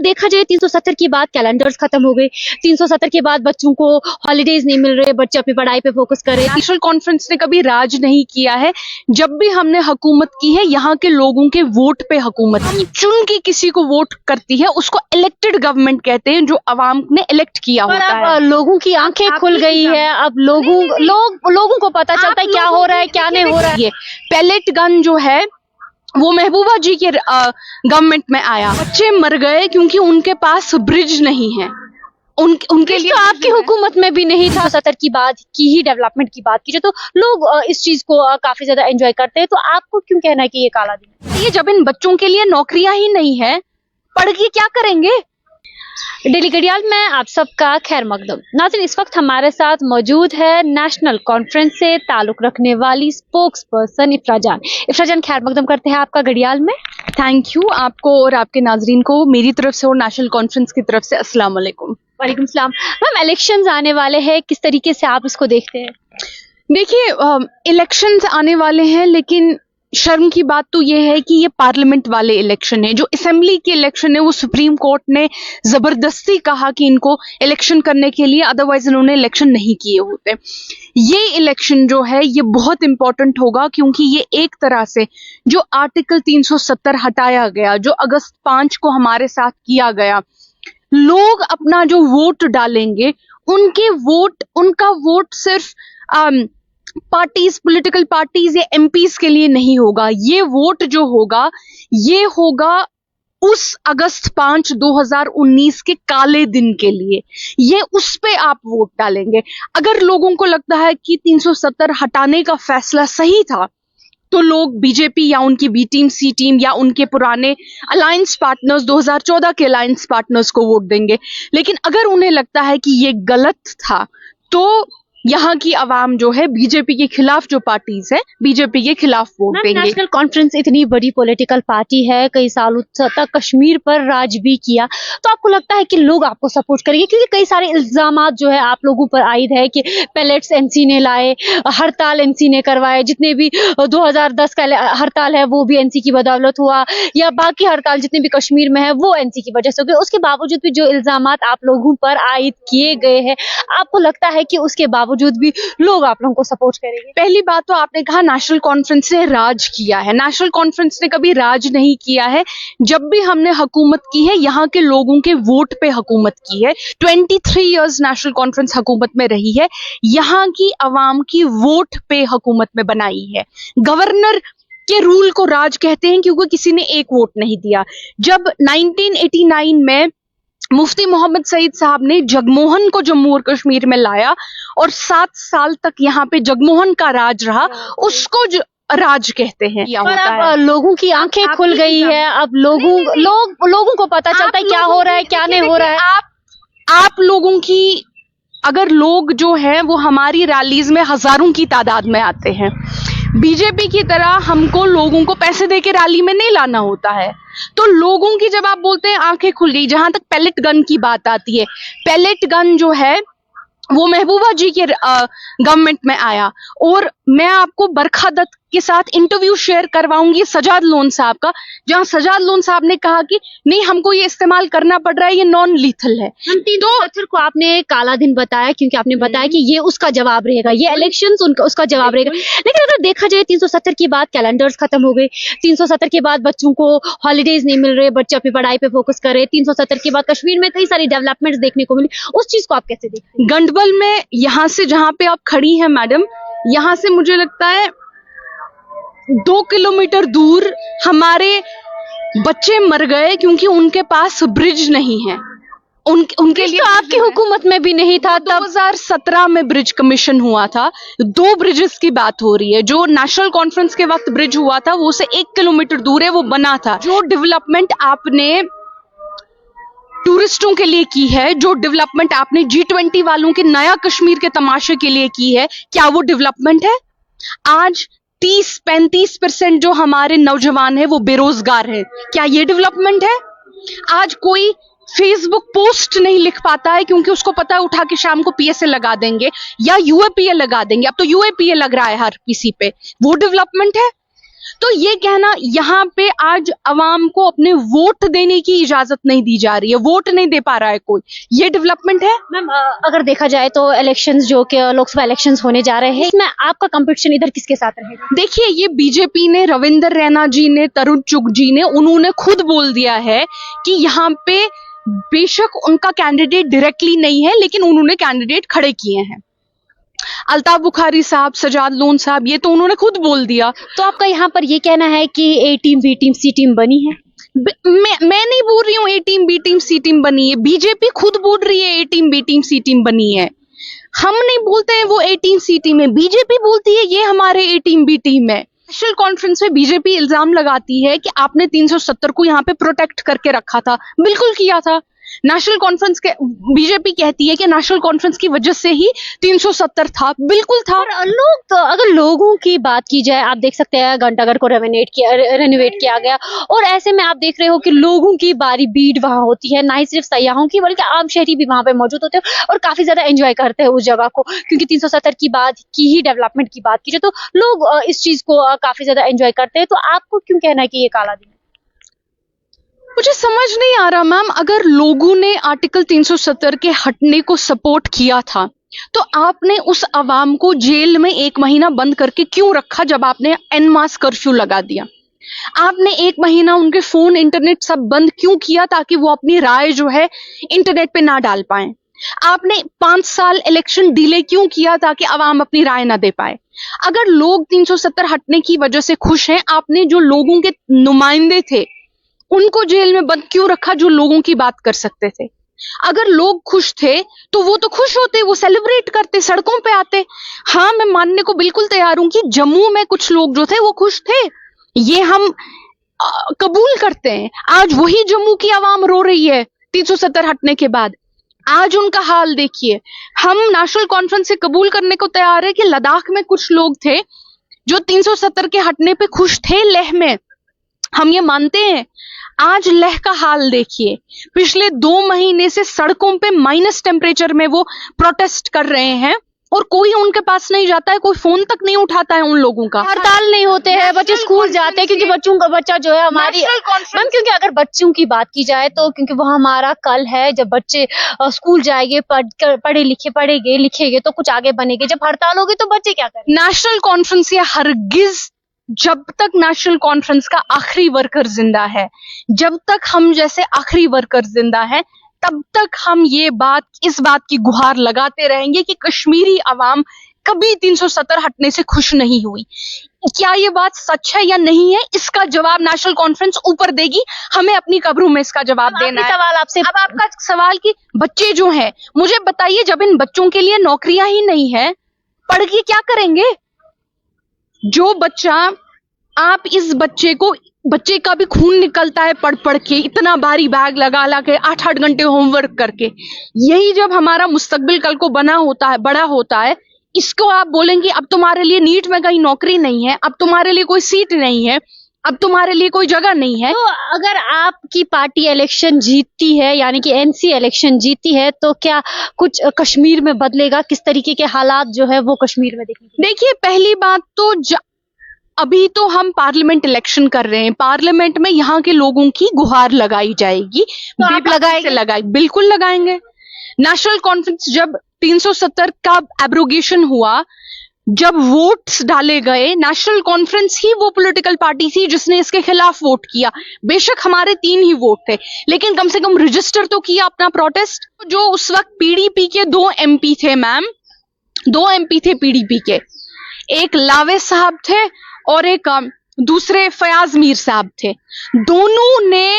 देखा जाए 370 के बाद कैलेंडर्स खत्म हो गए, 370 के बाद बच्चों को हॉलीडेज नहीं मिल रहे, बच्चे अपनी पढ़ाई पे फोकस कर रहे हैं। नेशनल कॉन्फ्रेंस ने कभी राज नहीं किया है। जब भी हमने हुकूमत की है, यहाँ के लोगों के वोट पे हुकूमत की। चुन के किसी को वोट करती है, उसको इलेक्टेड गवर्नमेंट कहते हैं, जो अवाम ने इलेक्ट किया पर होता अब है। लोगों की आंखें खुल गई है, अब लोगों को पता चलता है क्या हो रहा है क्या नहीं हो रहा है। ये पैलेट गन जो है वो महबूबा जी के गवर्नमेंट में आया। बच्चे मर गए क्योंकि उनके पास ब्रिज नहीं है। उनके लिए तो आपकी हुकूमत में भी नहीं था। 70 की बात की ही डेवलपमेंट की बात कीजिए तो लोग इस चीज को काफी ज्यादा एंजॉय करते हैं, तो आपको क्यों कहना है कि ये काला दिन है? ये जब इन बच्चों के लिए नौकरियां ही नहीं है, पढ़ के क्या करेंगे? डेली घड़ियाल में आप सबका खैर मकदम। नाज़रीन, इस वक्त हमारे साथ मौजूद है नेशनल कॉन्फ्रेंस से ताल्लुक रखने वाली स्पोक्स पर्सन इफ्रा जान। इफ्रा जान, खैर मकदम करते हैं आपका घड़ियाल में। थैंक यू आपको और आपके नाजरीन को मेरी तरफ से और नेशनल कॉन्फ्रेंस की तरफ से अस्सलाम वालेकुम। वालेकुम सलाम। मैम, इलेक्शंस आने वाले हैं, किस तरीके से आप इसको देखते हैं? देखिए, इलेक्शंस आने वाले हैं, लेकिन शर्म की बात तो ये है कि ये पार्लियामेंट वाले इलेक्शन है। जो असेंबली के इलेक्शन है वो सुप्रीम कोर्ट ने जबरदस्ती कहा कि इनको इलेक्शन करने के लिए, अदरवाइज इन्होंने इलेक्शन नहीं किए होते। ये इलेक्शन जो है ये बहुत इंपॉर्टेंट होगा, क्योंकि ये एक तरह से जो आर्टिकल 370 हटाया गया, जो अगस्त 5 को हमारे साथ किया गया, लोग अपना जो वोट डालेंगे, उनका वोट सिर्फ पार्टीज, पॉलिटिकल पार्टीज या एमपीज के लिए नहीं होगा। ये वोट जो होगा ये होगा उस अगस्त 5 2019 के काले दिन के लिए। ये उस पे आप वोट डालेंगे। अगर लोगों को लगता है कि 370 हटाने का फैसला सही था, तो लोग बीजेपी या उनकी बी टीम, सी टीम या उनके पुराने अलायंस पार्टनर्स, 2014 के अलायंस पार्टनर्स को वोट देंगे। लेकिन अगर उन्हें लगता है कि ये गलत था, तो यहाँ की आवाम जो है बीजेपी के खिलाफ, जो पार्टीज है बीजेपी के खिलाफ वोट देंगे। नेशनल कॉन्फ्रेंस इतनी बड़ी पॉलिटिकल पार्टी है, कई सालों तक कश्मीर पर राज भी किया, तो आपको लगता है कि लोग आपको सपोर्ट करेंगे? क्योंकि कई सारे इल्जामात जो है आप लोगों पर आयद है कि पैलेट्स एनसी ने लाए, हड़ताल एनसी ने करवाए, जितने भी 2010 का हड़ताल है वो भी एनसी की बदौलत हुआ, या बाकी हड़ताल जितने भी कश्मीर में है वो एनसी की वजह से हो गए। उसके बावजूद भी जो इल्जामात आप लोगों पर आयद किए गए हैं, आपको लगता है कि उसके बावजूद भी लोग आप लोगों को सपोर्ट करेंगे? पहली बात तो आपने कहा नेशनल कॉन्फ्रेंस ने राज किया है। नेशनल कॉन्फ्रेंस ने कभी राज नहीं किया है। जब भी हमने हुकूमत की है, यहाँ के लोगों के वोट पे हुकूमत की है। 23 इयर्स नेशनल कॉन्फ्रेंस हुकूमत में रही है। यहाँ की आवाम की वोट पे हुकूमत में बनाई है। गवर्नर के रूल को राज कहते हैं, क्योंकि किसी ने एक वोट नहीं दिया। जब 1989 में मुफ्ती मोहम्मद सईद साहब ने जगमोहन को जम्मू और कश्मीर में लाया और 7 साल तक यहाँ पे जगमोहन का राज रहा, उसको राज कहते हैं। पर अब लोगों की आंखें खुल गई है, अब लोगों को पता चलता है क्या हो रहा है क्या नहीं हो रहा है। आप लोगों की, अगर लोग जो हैं वो हमारी रैलीज में हजारों की तादाद में आते हैं, बीजेपी की तरह हमको लोगों को पैसे देके रैली में नहीं लाना होता है। तो लोगों की, जब आप बोलते हैं आंखें खुल गई, जहां तक पैलेट गन की बात आती है, पैलेट गन जो है वो महबूबा जी के गवर्नमेंट में आया। और मैं आपको बरखा दत्त के साथ इंटरव्यू शेयर करवाऊंगी सजाद लोन साहब का, जहां सजाद लोन साहब ने कहा कि नहीं, हमको ये इस्तेमाल करना पड़ रहा है, ये नॉन लीथल है। 370 को आपने काला दिन बताया, क्योंकि आपने बताया कि ये उसका जवाब रहेगा, ये इलेक्शंस उसका जवाब रहेगा। लेकिन अगर देखा जाए 370 के बाद कैलेंडर्स खत्म हो गए, 370 के बाद बच्चों को हॉलीडेज नहीं मिल रहे, बच्चे अपनी पढ़ाई पे फोकस कर रहे, 370 के बाद कश्मीर में कई सारी डेवलपमेंट्स देखने को मिली, उस चीज को आप कैसे देखते हैं? गंडबल में, यहाँ से जहां पे आप खड़ी हैं मैडम, यहाँ से मुझे लगता है 2 किलोमीटर दूर हमारे बच्चे मर गए क्योंकि उनके पास ब्रिज नहीं है। उनके लिए तो आपकी हुकूमत में भी नहीं था। 2017 में ब्रिज कमीशन हुआ था। 2 ब्रिजेस की बात हो रही है। जो नेशनल कॉन्फ्रेंस के वक्त ब्रिज हुआ था वो से 1 किलोमीटर दूर है, वो बना था। जो डेवलपमेंट आपने टूरिस्टों के लिए की है, जो डेवलपमेंट आपने G20 वालों के नया कश्मीर के तमाशे के लिए की है, क्या वो डेवलपमेंट है? आज 30-35% जो हमारे नौजवान हैं वो बेरोजगार हैं, क्या ये डेवलपमेंट है? आज कोई फेसबुक पोस्ट नहीं लिख पाता है क्योंकि उसको पता है उठा के शाम को PSA लगा देंगे या UAPA लगा देंगे। अब तो UAPA लग रहा है हर किसी पे, वो डेवलपमेंट है? तो ये कहना यहाँ पे आज अवाम को अपने वोट देने की इजाजत नहीं दी जा रही है, वोट नहीं दे पा रहा है कोई, ये डेवलपमेंट है। मैम अगर देखा जाए तो इलेक्शंस जो कि लोकसभा इलेक्शंस होने जा रहे हैं, इसमें आपका कंपटीशन इधर किसके साथ रहेगा? देखिए, ये बीजेपी ने, रविंदर रैना जी ने, तरुण चुग जी ने, उन्होंने खुद बोल दिया है कि यहाँ पे बेशक उनका कैंडिडेट डायरेक्टली नहीं है, लेकिन उन्होंने कैंडिडेट खड़े किए हैं। अल्ताफ बुखारी साहब, सजाद लोन साहब, ये तो उन्होंने खुद बोल दिया। तो आपका यहाँ पर ये कहना है कि ए टीम, बी टीम, सी टीम बनी है? मैं नहीं बोल रही हूँ ए टीम, बी टीम, सी टीम बनी है, बीजेपी खुद बोल रही है ए टीम, बी टीम, सी टीम बनी है। हम नहीं बोलते हैं वो ए टीम, सी टीम है, बीजेपी बोलती है ये हमारे ए टीम, बी टीम है। नेशनल कॉन्फ्रेंस में बीजेपी इल्जाम लगाती है कि आपने 370 को यहाँ पे प्रोटेक्ट करके रखा था। बिल्कुल किया था। नेशनल कॉन्फ्रेंस के बीजेपी कहती है कि नेशनल कॉन्फ्रेंस की वजह से ही 370 था। बिल्कुल था। और लोग तो, अगर लोगों की बात की जाए, आप देख सकते हैं घंटाघर को रेनोवेट किया गया, और ऐसे में आप देख रहे हो कि लोगों की बारी भीड़ वहां होती है, ना ही सिर्फ सयाहों की बल्कि आम शहरी भी वहां पे मौजूद होते हैं और काफी ज्यादा एंजॉय करते हैं उस जगह को, क्योंकि 370 की बात की ही डेवलपमेंट की बात की जाए तो लोग इस चीज को काफी ज्यादा एंजॉय करते हैं। तो आपको क्यों कहना है कि ये काला दिन है? मुझे समझ नहीं आ रहा मैम, अगर लोगों ने आर्टिकल 370 के हटने को सपोर्ट किया था तो आपने उस अवाम को जेल में 1 महीना बंद करके क्यों रखा जब आपने एन मास कर्फ्यू लगा दिया? आपने 1 महीना उनके फोन, इंटरनेट सब बंद क्यों किया ताकि वो अपनी राय जो है इंटरनेट पे ना डाल पाए? आपने 5 साल इलेक्शन डिले क्यों किया ताकि अवाम अपनी राय ना दे पाए? अगर लोग 370 हटने की वजह से खुश हैं, आपने जो लोगों के नुमाइंदे थे उनको जेल में बंद क्यों रखा जो लोगों की बात कर सकते थे? अगर लोग खुश थे तो वो तो खुश होते, वो सेलिब्रेट करते, सड़कों पे आते। हाँ, मैं मानने को बिल्कुल तैयार हूं कि जम्मू में कुछ लोग जो थे वो खुश थे, ये हम कबूल करते हैं। आज वही जम्मू की आवाम रो रही है 370 हटने के बाद। आज उनका हाल देखिए। हम नेशनल कॉन्फ्रेंस से कबूल करने को तैयार है कि लद्दाख में कुछ लोग थे जो 370 के हटने पे खुश थे, लेह में, हम ये मानते हैं। आज लेह का हाल देखिए, पिछले 2 महीने से सड़कों पे माइनस टेम्परेचर में वो प्रोटेस्ट कर रहे हैं और कोई उनके पास नहीं जाता है, कोई फोन तक नहीं उठाता है उन लोगों का। हड़ताल नहीं होते हैं, बच्चे स्कूल जाते हैं क्योंकि बच्चों का बच्चा जो है हमारी मैम, क्योंकि अगर बच्चों की बात की जाए तो क्योंकि वो हमारा कल है, जब बच्चे स्कूल जाएंगे, पढ़ेंगे लिखेंगे तो कुछ आगे बनेंगे। जब हड़ताल होगी तो बच्चे क्या करें? नेशनल कॉन्फ्रेंस या हरगिज, जब तक नेशनल कॉन्फ्रेंस का आखिरी वर्कर जिंदा है, जब तक हम जैसे आखिरी वर्कर जिंदा है, तब तक हम इस बात की गुहार लगाते रहेंगे कि कश्मीरी अवाम कभी 370 हटने से खुश नहीं हुई। क्या ये बात सच है या नहीं है, इसका जवाब नेशनल कॉन्फ्रेंस ऊपर देगी। हमें अपनी कब्रों में इसका जवाब देना है। सवाल आपसे, अब आपका सवाल कि बच्चे जो हैं, मुझे बताइए, जब इन बच्चों के लिए नौकरियां ही नहीं है, पढ़ के क्या करेंगे? जो बच्चा, आप इस बच्चे का भी खून निकलता है पढ़ के, इतना भारी बैग लगा के 8-8 घंटे होमवर्क करके, यही जब हमारा मुस्तकबिल कल को बड़ा होता है, इसको आप बोलेंगे अब तुम्हारे लिए नीट में कहीं नौकरी नहीं है, अब तुम्हारे लिए कोई सीट नहीं है, अब तुम्हारे लिए कोई जगह नहीं है। तो अगर आपकी पार्टी इलेक्शन जीतती है, यानी कि एनसी इलेक्शन जीतती है, तो क्या कुछ कश्मीर में बदलेगा? किस तरीके के हालात जो है वो कश्मीर में देखिए, पहली बात तो अभी तो हम पार्लियामेंट इलेक्शन कर रहे हैं, पार्लियामेंट में यहाँ के लोगों की गुहार लगाई जाएगी। तो आप लगाएंगे? बिल्कुल लगाएंगे। नेशनल कॉन्फ्रेंस जब 370 का एब्रोगेशन हुआ, जब वोट्स डाले गए, नेशनल कॉन्फ्रेंस ही वो पॉलिटिकल पार्टी थी जिसने इसके खिलाफ वोट किया। बेशक हमारे 3 ही वोट थे, लेकिन कम से कम रजिस्टर तो किया अपना प्रोटेस्ट। जो उस वक्त पीडीपी के 2 एमपी थे मैम, 2 एमपी थे पीडीपी के, एक लावे साहब थे और एक दूसरे फयाज मीर साहब थे। दोनों ने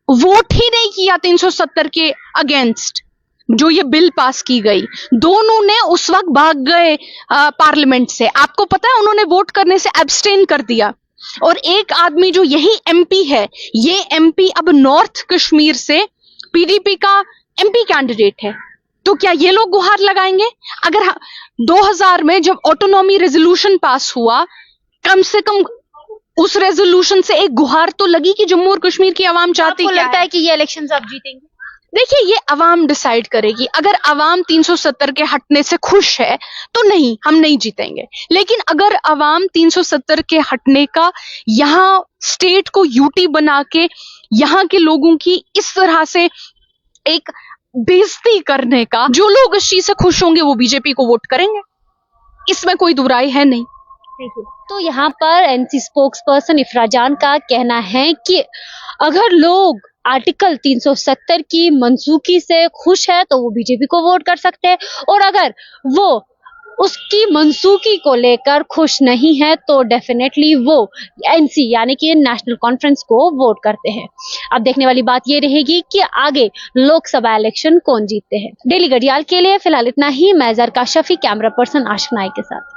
वोट ही नहीं किया 370 के अगेंस्ट जो ये बिल पास की गई। दोनों ने उस वक्त भाग गए पार्लियामेंट से। आपको पता है, उन्होंने वोट करने से एब्सटेन कर दिया। और एक आदमी जो यही एमपी है, ये एमपी अब नॉर्थ कश्मीर से पीडीपी का एमपी कैंडिडेट है। तो क्या ये लोग गुहार लगाएंगे? अगर 2000 में जब ऑटोनॉमी रेजोल्यूशन पास हुआ, कम से कम उस रेजोल्यूशन से एक गुहार तो लगी कि जम्मू और कश्मीर की आवाम चाहती है। आपको लगता है कि ये इलेक्शंस आप जीतेंगे? देखिए, ये अवाम डिसाइड करेगी। अगर अवाम 370 के हटने से खुश है तो नहीं, हम नहीं जीतेंगे। लेकिन अगर अवाम 370 के हटने का यहाँ स्टेट को यूटी बना के यहाँ के लोगों की इस तरह से एक बेइज्जती करने का, जो लोग इस चीज से खुश होंगे वो बीजेपी को वोट करेंगे, इसमें कोई दुराई है नहीं। तो यहाँ पर एनसी स्पोक्स पर्सन इफ्रा जान का कहना है कि अगर लोग आर्टिकल 370 की मनसूखी से खुश है तो वो बीजेपी को वोट कर सकते हैं, और अगर वो उसकी मनसूखी को लेकर खुश नहीं है तो डेफिनेटली वो एनसी यानी कि नेशनल कॉन्फ्रेंस को वोट करते हैं। अब देखने वाली बात ये रहेगी कि आगे लोकसभा इलेक्शन कौन जीतते हैं। डेली घड़ियाल के लिए फिलहाल इतना ही। मैं जरका शफी, कैमरा पर्सन आशिक नाइक के साथ।